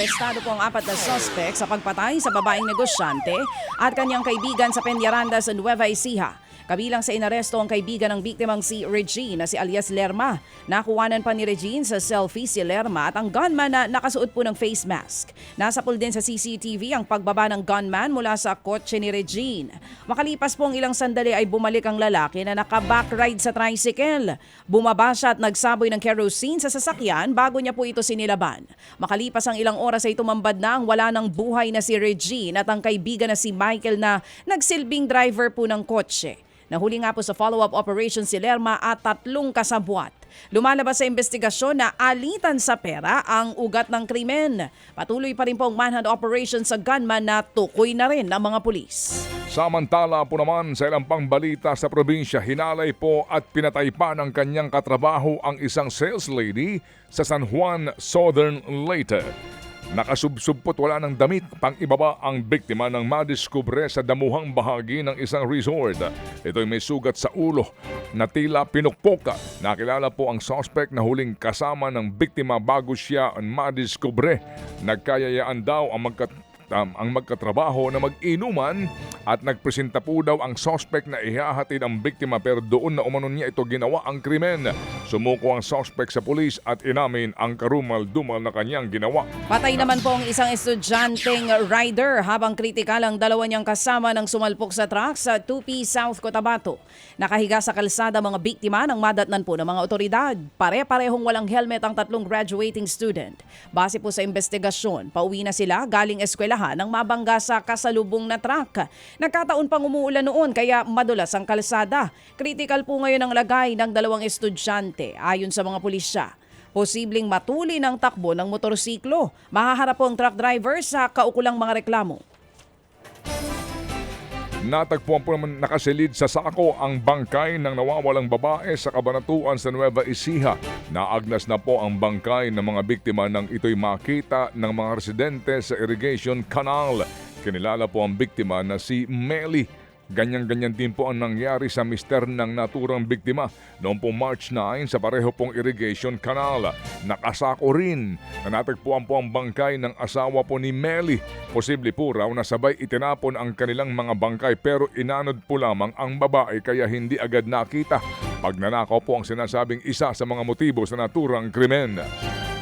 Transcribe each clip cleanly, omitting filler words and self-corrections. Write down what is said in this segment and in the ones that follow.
arestado po ang 4 na suspect sa pagpatay sa babaeng negosyante at kanyang kaibigan sa Peñaranda sa Nueva Ecija. Kabilang sa inaresto ang kaibigan ng biktimang si Regine na si alias Lerma. Nakuwanan pa ni Regine sa selfie si Lerma at ang gunman na nakasuot po ng face mask. Nasapul din sa CCTV ang pagbaba ng gunman mula sa kotse ni Regine. Makalipas po ang ilang sandali ay bumalik ang lalaki na naka-backride sa tricycle. Bumaba siya at nagsaboy ng kerosene sa sasakyan bago niya po ito sinilaban. Makalipas ang ilang oras ay tumambad na ang wala ng buhay na si Regine at ang kaibigan na si Michael na nagsilbing driver po ng kotse. Nahuli nga po sa follow-up operation si Lerma at 3 kasabwat. Lumalabas sa investigasyon na alitan sa pera ang ugat ng krimen. Patuloy pa rin po ang manhunt operation sa gunman na tukoy na rin ng mga pulis. Samantala po naman sa ilang pang balita sa probinsya, hinalay po at pinatay pa ng kanyang katrabaho ang isang sales lady sa San Juan, Southern Leyte. Nakasubsubpot wala ng damit pang ibaba ang biktima ng madiskubre sa damuhang bahagi ng isang resort. Ito'y may sugat sa ulo na tila pinukpoka. Nakilala po ang suspect na huling kasama ng biktima bago siya madiskubre. Nagkayayaan daw ang magkatrabaho na mag-inuman at nagpresenta po daw ang suspect na ihahatid ang biktima pero doon na umano niya ito ginawa ang krimen. Sumuko ang suspect sa pulis at inamin ang karumal-dumal na kanyang ginawa. Patay naman po ang isang estudyanteng rider habang kritikal ang dalawa niyang kasama ng sumalpok sa truck sa 2P South Cotabato. Nakahiga sa kalsada mga biktima ng madatnan po ng mga otoridad. Pare-parehong walang helmet ang 3 graduating student. Base po sa investigasyon, pauwi na sila galing eskwelahan nang mabangga sa kasalubong na truck. Nagkataon pang umuulan noon kaya madulas ang kalsada. Critical po ngayon ang lagay ng 2 estudyante ayon sa mga pulisya. Posibleng matuli ng takbo ng motorsiklo. Mahaharap po ang truck driver sa kaukulang mga reklamo. Natagpuan po naman nakasilid sa sako ang bangkay ng nawawalang babae sa Kabanatuan sa Nueva Ecija. Naagnas na po ang bangkay ng mga biktima nang ito'y makita ng mga residente sa irrigation canal. Kinilala po ang biktima na si Melly. Ganyan-ganyan din po ang nangyari sa mister ng naturang biktima noong po March 9 sa pareho pong irrigation canal. Nakasako rin na natagpuan po ang bangkay ng asawa po ni Melly. Posible po raw na sabay itinapon ang kanilang mga bangkay pero inanod po lamang ang babae kaya hindi agad nakita. Pagnanakaw po ang sinasabing isa sa mga motibo sa naturang krimen.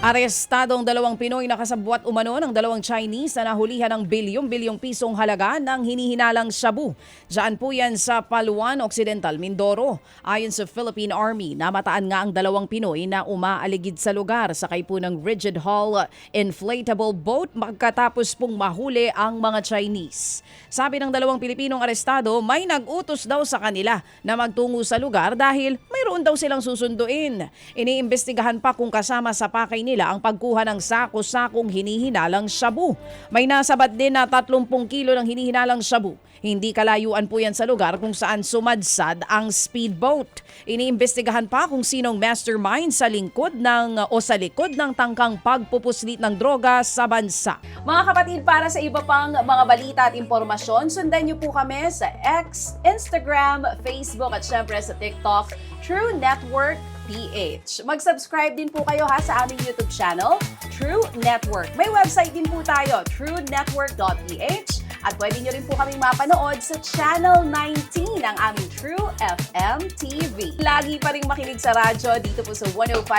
Arestadong 2 Pinoy na kasabwat umano ng 2 Chinese na nahulihan ng bilyong-bilyong pisong halaga ng hinihinalang shabu. Diyan po yan sa Paluan Occidental, Mindoro. Ayon sa Philippine Army, namataan nga ang 2 Pinoy na umaaligid sa lugar sakay po ng rigid hull inflatable boat magkatapos pong mahuli ang mga Chinese. Sabi ng 2 Pilipinong arestado, may nag-utos daw sa kanila na magtungo sa lugar dahil mayroon daw silang susunduin. Iniimbestigahan pa kung kasama sa pakay nila ang pagkuha ng sako-sakong hinihinalang shabu. May nasabat din na 30 kilo ng hinihinalang shabu. Hindi kalayuan po yan sa lugar kung saan sumadsad ang speedboat. Iniimbestigahan pa kung sinong mastermind sa likod ng tangkang pagpupuslit ng droga sa bansa. Mga kapatid, para sa iba pang mga balita at impormasyon, sundan niyo po kami sa X, Instagram, Facebook at syempre sa TikTok, True Network PH. Mag-subscribe din po kayo sa aming YouTube channel, True Network. May website din po tayo, truenetwork.ph at pwede nyo rin po kaming mapanood sa Channel 19 ng aming True FM TV. Lagi pa rin makinig sa radyo dito po sa 105.9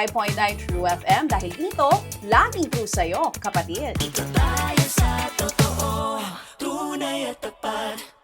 True FM dahil dito, laging true sa'yo, kapatid. Dito tayo sa totoo, tunay at tapat.